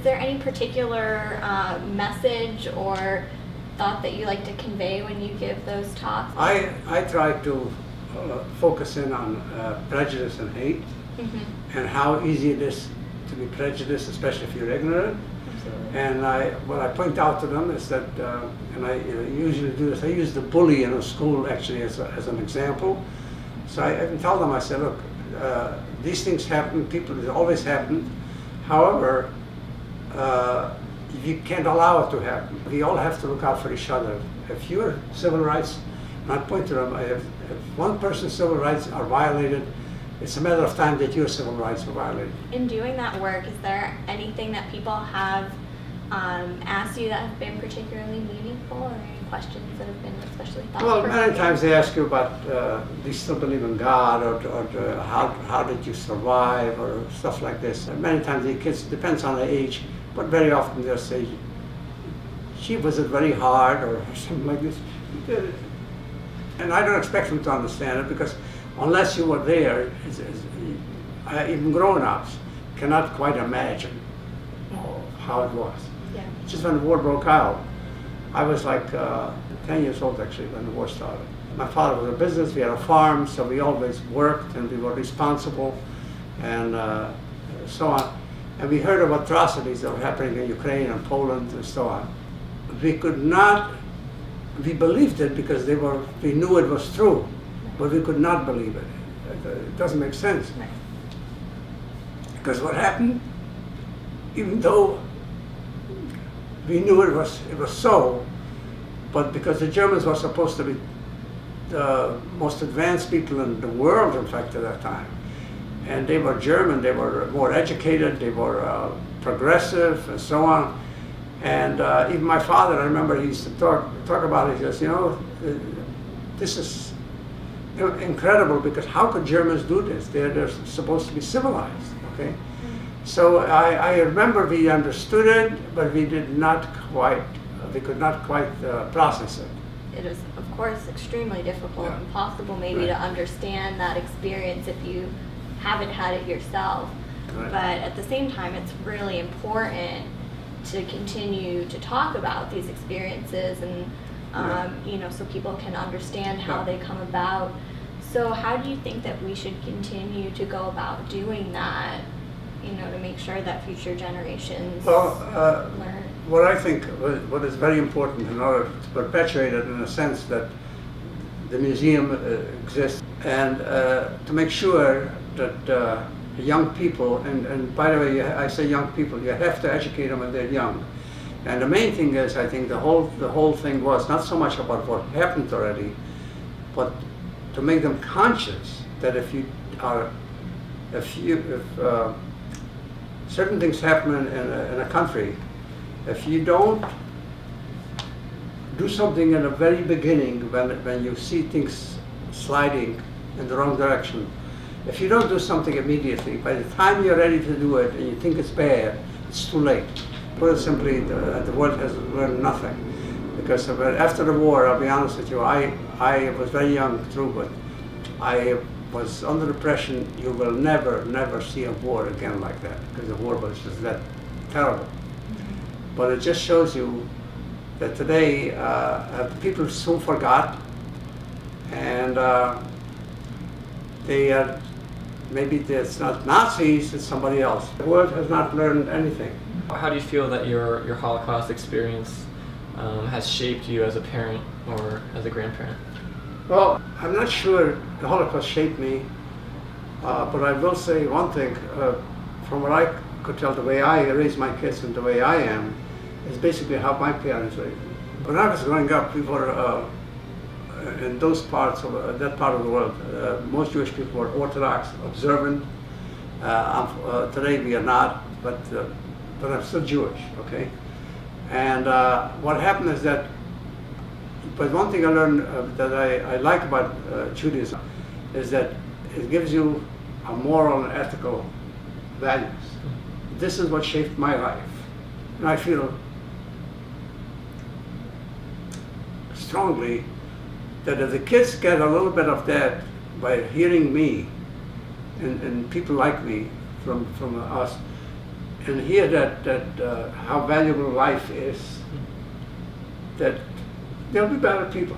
there any particular message or thought that you like to convey when you give those talks? I try to focus in on prejudice and hate, and how easy it is to be prejudiced, especially if you're ignorant. Absolutely. And what I point out to them is that, and I usually do this, I use the bully in a school actually as an example. So I even tell them, I say, look, these things happen, it always happen. However, you can't allow it to happen. We all have to look out for each other. If your civil rights, and I point to them, if one person's civil rights are violated, it's a matter of time that your civil rights are violated. In doing that work, is there anything that people have asked you that have been particularly meaningful, or any questions that have been especially thoughtful? Well, many times they ask you about, do you still believe in God, or how did you survive, or stuff like this. And many times the kids, depends on the age, but very often they'll say, gee, was it very hard, or something like this. And I don't expect them to understand it, because unless you were there, even grown-ups cannot quite imagine how it was. Yeah. Just when the war broke out, I was like 10 years old actually when the war started. My father was in business, we had a farm, so we always worked and we were responsible and so on. And we heard of atrocities that were happening in Ukraine and Poland and so on. We believed it because we knew it was true, but we could not believe it. It doesn't make sense. Right. Because what happened, even though we knew it was so, but because the Germans were supposed to be the most advanced people in the world, in fact, at that time, and they were German, they were more educated, they were progressive, and so on. And even my father, I remember he used to talk about it. He says, this is incredible, because how could Germans do this? They're supposed to be civilized, okay? So I remember we understood it, but we could not quite process it. It is, of course, extremely difficult, Yeah. impossible maybe to understand that experience if you haven't had it yourself. Right. But at the same time, it's really important to continue to talk about these experiences and so people can understand how they come about. So how do you think that we should continue to go about doing that, to make sure that future generations learn? What I think what is very important in order to perpetuate it, in a sense that the museum exists, and to make sure that young people, and by the way, I say young people, you have to educate them when they're young. And the main thing is, I think the whole thing was not so much about what happened already, but to make them conscious that if certain things happen in a country, if you don't do something in the very beginning, when you see things sliding in the wrong direction, if you don't do something immediately, by the time you're ready to do it and you think it's bad, it's too late. Put it simply, the world has learned nothing. Because after the war, I'll be honest with you, I was very young, true, but I was under the impression you will never see a war again like that, because the war was just that terrible. But it just shows you that today people soon forgot, and they are, maybe it's not Nazis, it's somebody else. The world has not learned anything. How do you feel that your Holocaust experience has shaped you as a parent or as a grandparent? Well, I'm not sure the Holocaust shaped me, but I will say one thing. From what I could tell, the way I raised my kids and the way I am is basically how my parents raised me. When I was growing up, we were in those parts of that part of the world. Most Jewish people were Orthodox, observant. Today we are not, but I'm still Jewish, okay? And what happened is that, but one thing I learned that I like about Judaism is that it gives you a moral and ethical values. This is what shaped my life. And I feel strongly that if the kids get a little bit of that by hearing me and people like me from us, and hear that how valuable life is, that there'll be better people.